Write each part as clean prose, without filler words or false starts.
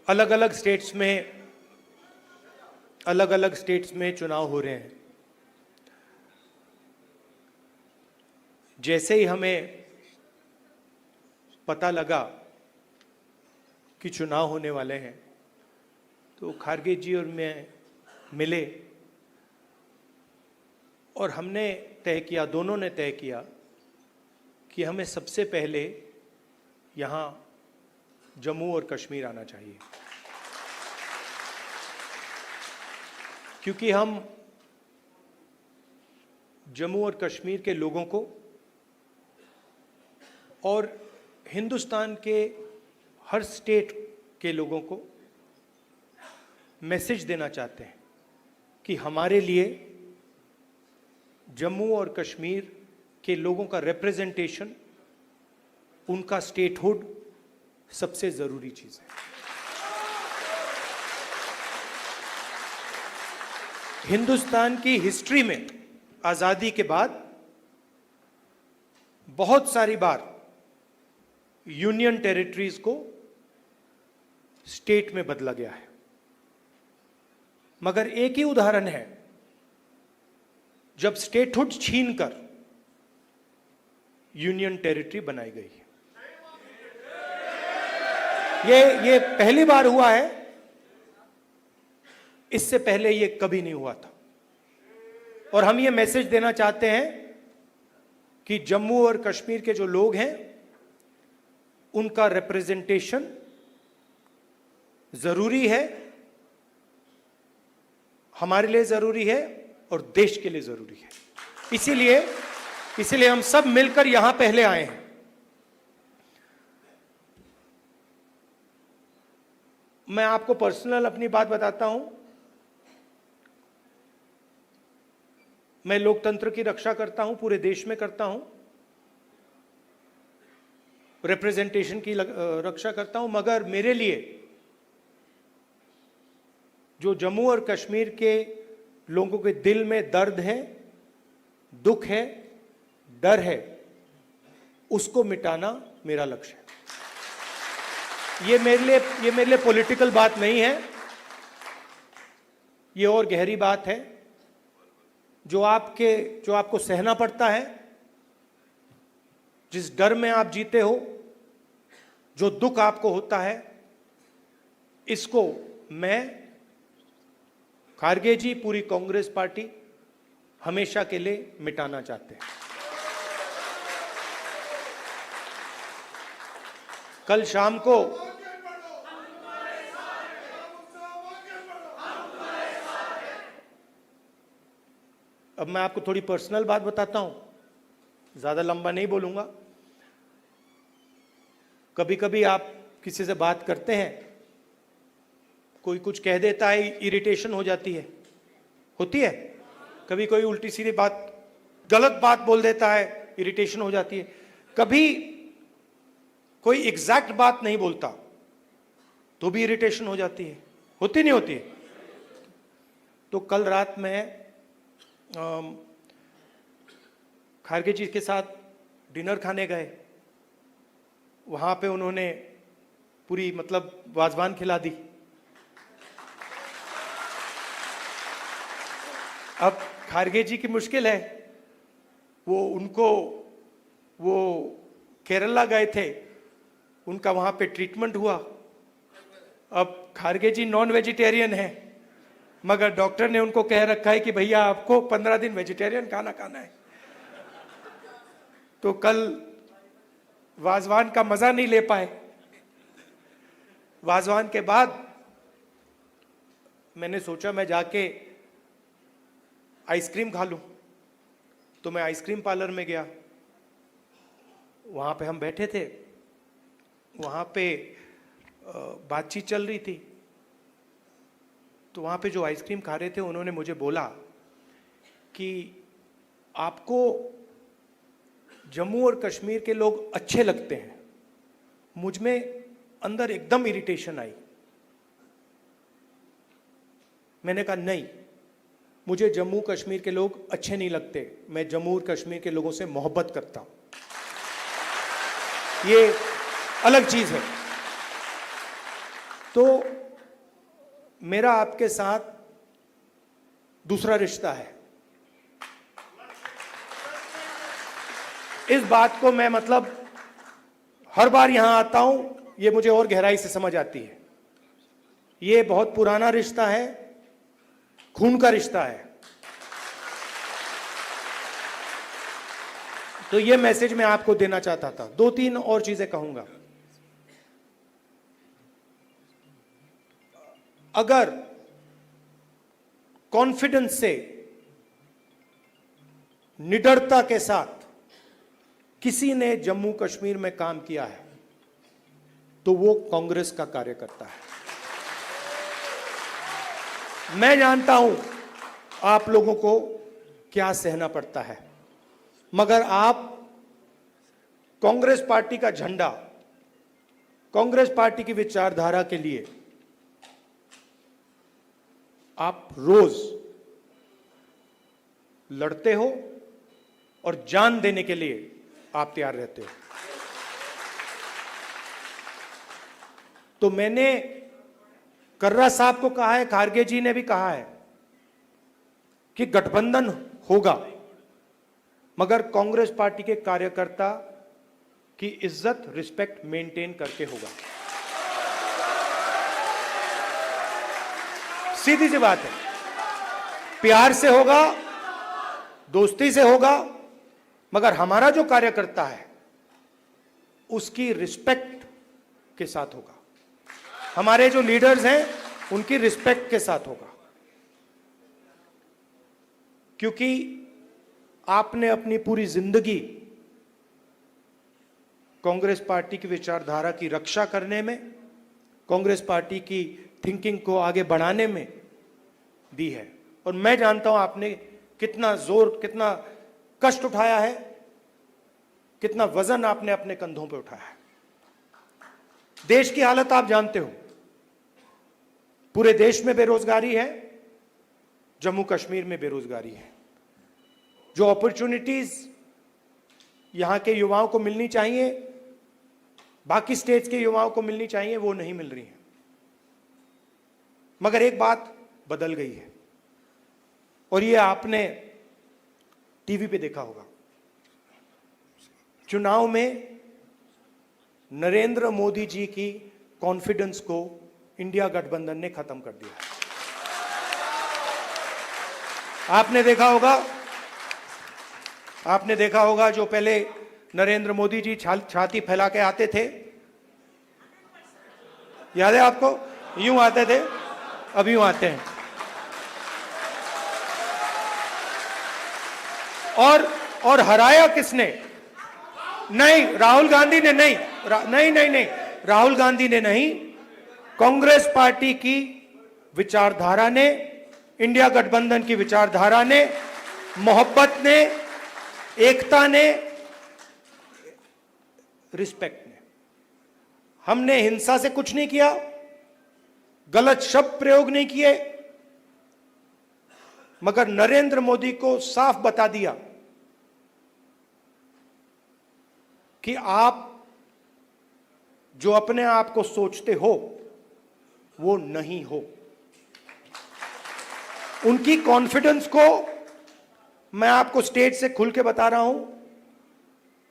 अलग अलग स्टेट्स में चुनाव हो रहे हैं। जैसे ही हमें पता लगा कि चुनाव होने वाले हैं तो खारगे जी और मैं मिले और हमने तय किया, दोनों ने तय किया कि हमें सबसे पहले यहाँ जम्मू और कश्मीर आना चाहिए, क्योंकि हम जम्मू और कश्मीर के लोगों को और हिंदुस्तान के हर स्टेट के लोगों को मैसेज देना चाहते हैं कि हमारे लिए जम्मू और कश्मीर के लोगों का रिप्रेजेंटेशन, उनका स्टेटहुड सबसे जरूरी चीज है। हिंदुस्तान की हिस्ट्री में आजादी के बाद बहुत सारी बार यूनियन टेरिटरीज को स्टेट में बदला गया है, मगर एक ही उदाहरण है जब स्टेटहुड छीनकर यूनियन टेरिटरी बनाई गई है। ये पहली बार हुआ है, इससे पहले ये कभी नहीं हुआ था। और हम ये मैसेज देना चाहते हैं कि जम्मू और कश्मीर के जो लोग हैं उनका रिप्रेजेंटेशन जरूरी है, हमारे लिए जरूरी है और देश के लिए जरूरी है। इसीलिए हम सब मिलकर यहां पहले आए हैं। मैं आपको पर्सनल अपनी बात बताता हूं। मैं लोकतंत्र की रक्षा करता हूं, पूरे देश में करता हूं, रिप्रेजेंटेशन की रक्षा करता हूं, मगर मेरे लिए जो जम्मू और कश्मीर के लोगों के दिल में दर्द है, दुख है, डर है, उसको मिटाना मेरा लक्ष्य है। ये मेरे लिए पॉलिटिकल बात नहीं है, ये और गहरी बात है जो आपको सहना पड़ता है, जिस डर में आप जीते हो, जो दुख आपको होता है, इसको मैं, खारगे जी, पूरी कांग्रेस पार्टी हमेशा के लिए मिटाना चाहते हैं। कल शाम को अब मैं आपको थोड़ी पर्सनल बात बताता हूं, ज्यादा लंबा नहीं बोलूंगा। कभी कभी आप किसी से बात करते हैं, कोई कुछ कह देता है, इरिटेशन हो जाती है, होती है। कभी कोई उल्टी सीधी बात, गलत बात बोल देता है, इरिटेशन हो जाती है। कभी कोई एग्जैक्ट बात नहीं बोलता तो भी इरिटेशन हो जाती है, होती नहीं होती। तो कल रात में खारगे जी के साथ डिनर खाने गए, वहां पे उन्होंने पूरी वाजवान खिला दी। अब खारगे जी की मुश्किल है, वो केरला गए थे, उनका वहां पे ट्रीटमेंट हुआ। अब खारगे जी नॉन वेजिटेरियन है, मगर डॉक्टर ने उनको कह रखा है कि भैया आपको 15 दिन वेजिटेरियन खाना खाना है। तो कल वाजवान का मजा नहीं ले पाए। वाजवान के बाद मैंने सोचा मैं जाके आइसक्रीम खा लूं, तो मैं आइसक्रीम पार्लर में गया। वहां पे हम बैठे थे, वहां पे बातचीत चल रही थी। तो वहां पे जो आइसक्रीम खा रहे थे, उन्होंने मुझे बोला कि आपको जम्मू और कश्मीर के लोग अच्छे लगते हैं। मुझ में अंदर एकदम इरिटेशन आई। मैंने कहा नहीं, मुझे जम्मू कश्मीर के लोग अच्छे नहीं लगते, मैं जम्मू और कश्मीर के लोगों से मोहब्बत करता हूं, ये अलग चीज है। तो मेरा आपके साथ दूसरा रिश्ता है। इस बात को मैं मतलब हर बार यहां आता हूं, ये मुझे और गहराई से समझ आती है। ये बहुत पुराना रिश्ता है, खून का रिश्ता है। तो ये मैसेज मैं आपको देना चाहता था। 2-3 और चीजें कहूंगा। अगर कॉन्फिडेंस से, निडरता के साथ किसी ने जम्मू कश्मीर में काम किया है तो वो कांग्रेस का कार्यकर्ता है। मैं जानता हूं आप लोगों को क्या सहना पड़ता है, मगर आप कांग्रेस पार्टी का झंडा, कांग्रेस पार्टी की विचारधारा के लिए आप रोज लड़ते हो और जान देने के लिए आप तैयार रहते हो। तो मैंने कर्रा साहब को कहा है, खारगे जी ने भी कहा है कि गठबंधन होगा, मगर कांग्रेस पार्टी के कार्यकर्ता की इज्जत, रिस्पेक्ट मेंटेन करके होगा। सीधी सी बात है। प्यार से होगा, दोस्ती से होगा, मगर हमारा जो कार्यकर्ता है उसकी रिस्पेक्ट के साथ होगा। हमारे जो लीडर्स हैं उनकी रिस्पेक्ट के साथ होगा। क्योंकि आपने अपनी पूरी जिंदगी कांग्रेस पार्टी की विचारधारा की रक्षा करने में, कांग्रेस पार्टी की थिंकिंग को आगे बढ़ाने में दी है। और मैं जानता हूं आपने कितना जोर, कितना कष्ट उठाया है, कितना वजन आपने अपने कंधों पे उठाया है। देश की हालत आप जानते हो। पूरे देश में बेरोजगारी है, जम्मू कश्मीर में बेरोजगारी है। जो अपॉर्चुनिटीज यहां के युवाओं को मिलनी चाहिए, बाकी स्टेट्स के युवाओं को मिलनी चाहिए, वो नहीं मिल रही है। मगर एक बात बदल गई है और ये आपने टीवी पे देखा होगा। चुनाव में नरेंद्र मोदी जी की कॉन्फिडेंस को इंडिया गठबंधन ने खत्म कर दिया। आपने देखा होगा जो पहले नरेंद्र मोदी जी छाती फैला के आते थे, याद है आपको? यूं आते थे, अब यूं आते हैं। और हराया किसने? नहीं, राहुल गांधी ने नहीं, नहीं, राहुल गांधी ने नहीं, कांग्रेस पार्टी की विचारधारा ने, इंडिया गठबंधन की विचारधारा ने, मोहब्बत ने, एकता ने, रिस्पेक्ट ने। हमने हिंसा से कुछ नहीं किया, गलत शब्द प्रयोग नहीं किए, मगर नरेंद्र मोदी को साफ बता दिया कि आप जो अपने आप को सोचते हो वो नहीं हो। उनकी कॉन्फिडेंस को मैं आपको स्टेज से खुल के बता रहा हूं,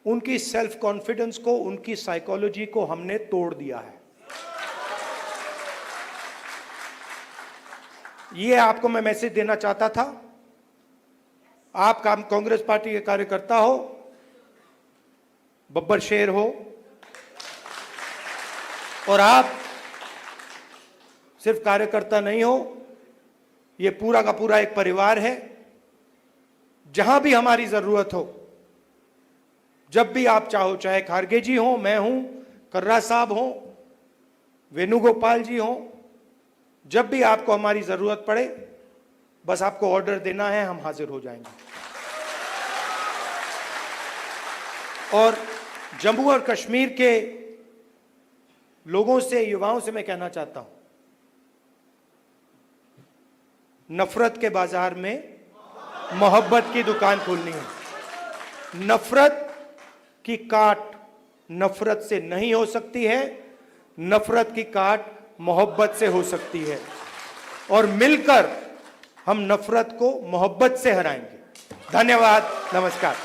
उनकी सेल्फ कॉन्फिडेंस को, उनकी साइकोलॉजी को हमने तोड़ दिया है। ये आपको मैं मैसेज देना चाहता था। आप कांग्रेस पार्टी के कार्यकर्ता हो, बब्बर शेर हो, और आप सिर्फ कार्यकर्ता नहीं हो, ये पूरा का पूरा एक परिवार है। जहां भी हमारी जरूरत हो, जब भी आप चाहो, चाहे खारगे जी हो, मैं हूं, कर्रा साहब हो, वेणुगोपाल जी हो, जब भी आपको हमारी जरूरत पड़े, बस आपको ऑर्डर देना है, हम हाजिर हो जाएंगे। और जम्मू और कश्मीर के लोगों से, युवाओं से मैं कहना चाहता हूं, नफरत के बाजार में मोहब्बत की दुकान खोलनी है। नफरत की काट नफरत से नहीं हो सकती है, नफरत की काट मोहब्बत से हो सकती है और मिलकर हम नफरत को मोहब्बत से हराएंगे। धन्यवाद, नमस्कार।